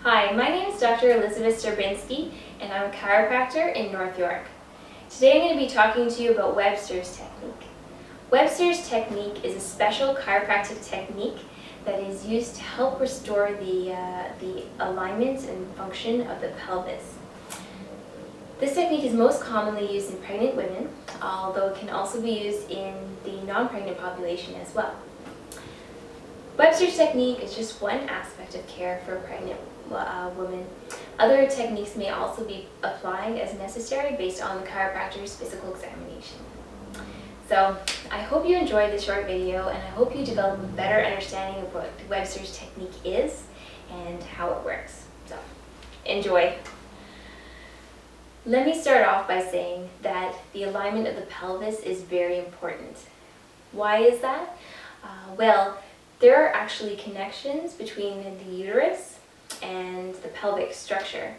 Hi, my name is Dr. Elizabeth Sterbinsky, and I'm a chiropractor in North York. Today I'm going to be talking to you about Webster's technique. Webster's technique is a special chiropractic technique that is used to help restore the alignment and function of the pelvis. This technique is most commonly used in pregnant women, although it can also be used in the non-pregnant population as well. Webster's technique is just one aspect of care for pregnant women. Other techniques may also be applied as necessary based on the chiropractor's physical examination. So I hope you enjoyed this short video, and I hope you develop a better understanding of what Webster's technique is and how it works. So enjoy. Let me start off by saying that the alignment of the pelvis is very important. Why is that? Well, there are actually connections between the uterus and the pelvic structure.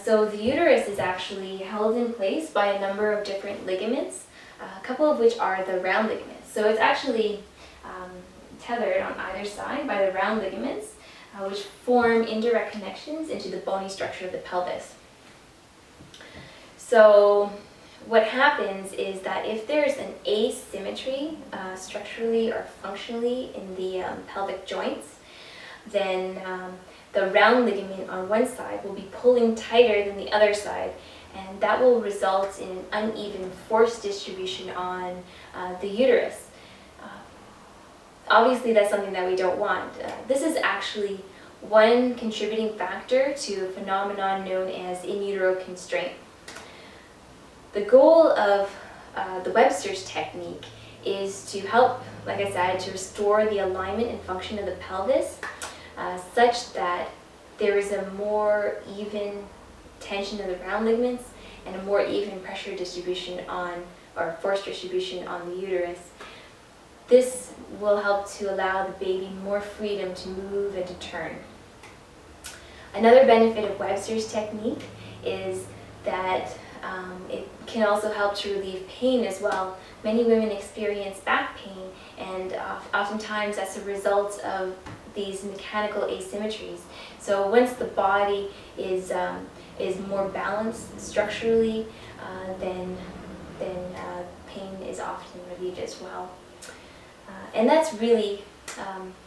So the uterus is actually held in place by a number of different ligaments, a couple of which are the round ligaments. So it's actually tethered on either side by the round ligaments, which form indirect connections into the bony structure of the pelvis. So what happens is that if there's an asymmetry structurally or functionally in the pelvic joints, then the round ligament on one side will be pulling tighter than the other side, and that will result in an uneven force distribution on the uterus. Obviously, that's something that we don't want. This is actually one contributing factor to a phenomenon known as in-utero constraint. The goal of the Webster's technique is to help, like I said, to restore the alignment and function of the pelvis such that there is a more even tension of the round ligaments and a more even pressure distribution or force distribution on the uterus. This will help to allow the baby more freedom to move and to turn. Another benefit of Webster's technique is that it can also help to relieve pain as well. Many women experience back pain, and oftentimes that's a result of these mechanical asymmetries. So once the body is more balanced structurally, then pain is often relieved as well. And that's really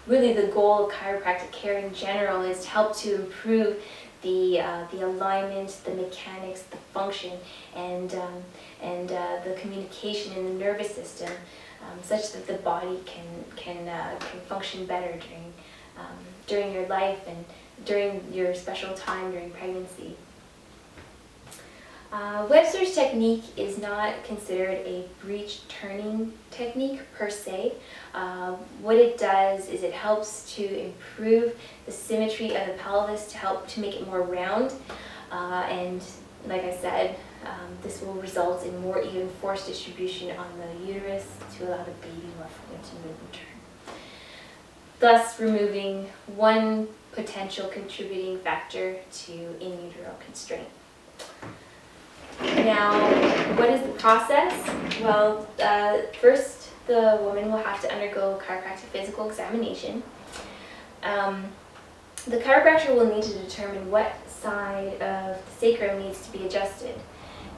the goal of chiropractic care in general, is to help to improve the alignment, the mechanics, the function, and the communication in the nervous system, such that the body can function better during your life and during your special time during pregnancy. Webster's technique is not considered a breech turning technique per se. What it does is it helps to improve the symmetry of the pelvis to help to make it more round, and like I said, this will result in more even force distribution on the uterus to allow the baby more freedom to move and turn, thus removing one potential contributing factor to in-utero constraint. Now, what is the process? Well, first the woman will have to undergo chiropractic physical examination. The chiropractor will need to determine what side of the sacrum needs to be adjusted.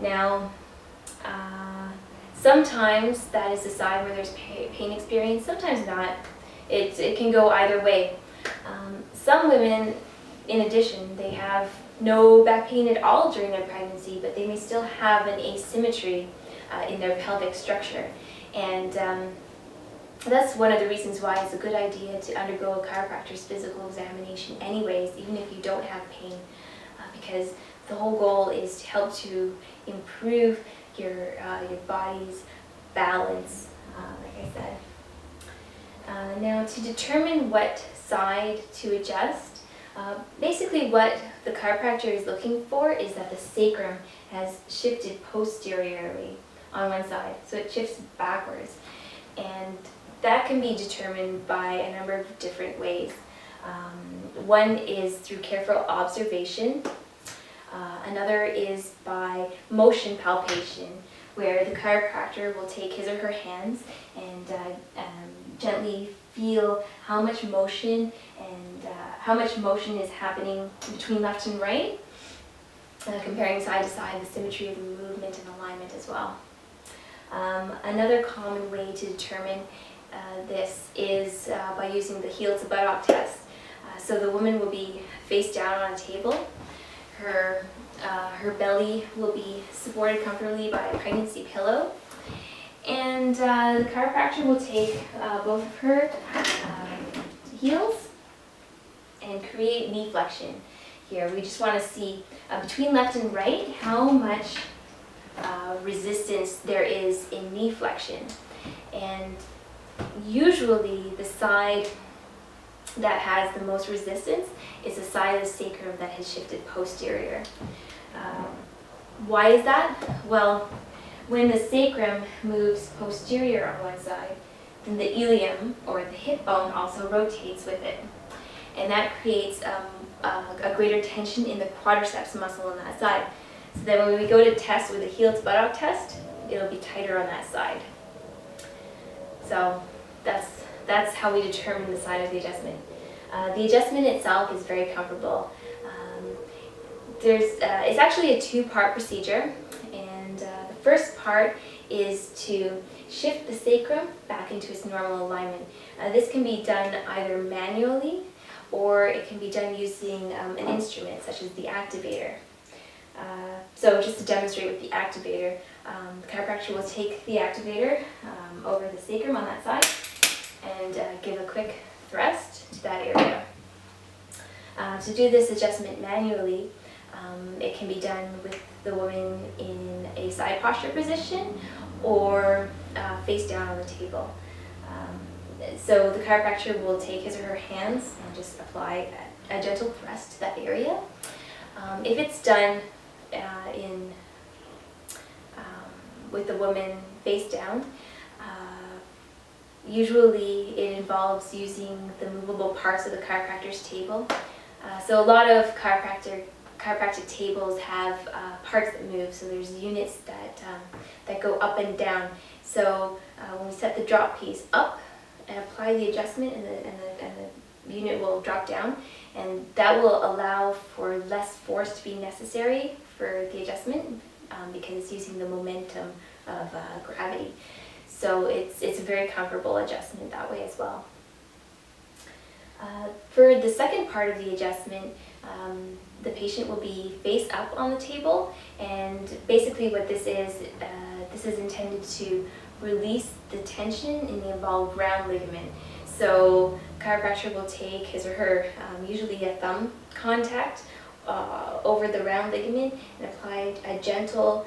Now, sometimes that is the side where there's pain experience, sometimes not. It can go either way. Some women, in addition, they have no back pain at all during their pregnancy, but they may still have an asymmetry in their pelvic structure. And that's one of the reasons why it's a good idea to undergo a chiropractor's physical examination anyways, even if you don't have pain, because the whole goal is to help to improve your body's balance, like I said. Now, to determine what side to adjust, basically what the chiropractor is looking for is that the sacrum has shifted posteriorly on one side, so it shifts backwards, and that can be determined by a number of different ways. One is through careful observation. Another is by motion palpation, where the chiropractor will take his or her hands and gently feel how much motion is happening between left and right, comparing side to side, the symmetry of the movement and alignment as well. Another common way to determine this is by using the heel to buttock test. So the woman will be face down on a table. Her belly will be supported comfortably by a pregnancy pillow. And the chiropractor will take both of her heels and create knee flexion. Here, we just want to see between left and right how much resistance there is in knee flexion. And usually the side that has the most resistance is the side of the sacrum that has shifted posterior. Why is that? Well, when the sacrum moves posterior on one side, then the ilium, or the hip bone, also rotates with it. And that creates a greater tension in the quadriceps muscle on that side. So then when we go to test with a heel to buttock test, it'll be tighter on that side. So that's how we determine the side of the adjustment. The adjustment itself is very comfortable. It's actually a two-part procedure, and the first part is to shift the sacrum back into its normal alignment. This can be done either manually or it can be done using an instrument such as the activator. So just to demonstrate with the activator, the chiropractor will take the activator over the sacrum on that side and give a quick thrust to that area. To do this adjustment manually, it can be done with the woman in a side posture position or face down on the table. So the chiropractor will take his or her hands and just apply a gentle thrust to that area. If it's done with the woman face down, usually it involves using the movable parts of the chiropractor's table. So a lot of chiropractic tables have parts that move, so there's units that go up and down. So when we set the drop piece up and apply the adjustment, and the unit will drop down, and that will allow for less force to be necessary for the adjustment because it's using the momentum of gravity. So it's a very comfortable adjustment that way as well. For the second part of the adjustment, the patient will be face up on the table, and basically what this is intended to release the tension in the involved round ligament. So chiropractor will take his or her, usually a thumb contact, over the round ligament and apply a gentle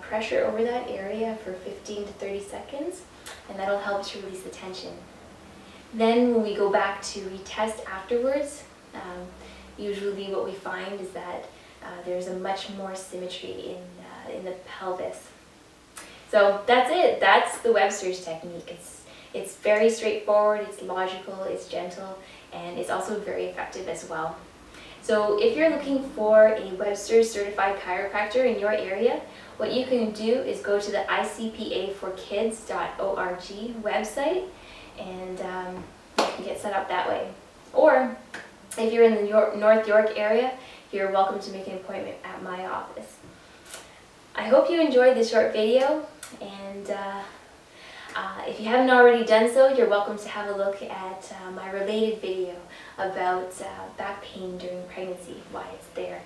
pressure over that area for 15 to 30 seconds, and that'll help to release the tension. Then when we go back to retest afterwards, usually what we find is that there's a much more symmetry in the pelvis. So that's it. That's the Webster's technique. It's very straightforward, it's logical, it's gentle, and it's also very effective as well. So if you're looking for a Webster certified chiropractor in your area, what you can do is go to the icpaforkids.org website, and you can get set up that way. Or if you're in the North York area, you're welcome to make an appointment at my office. I hope you enjoyed this short video, and if you haven't already done so, you're welcome to have a look at my related video about back pain during pregnancy, why it's there.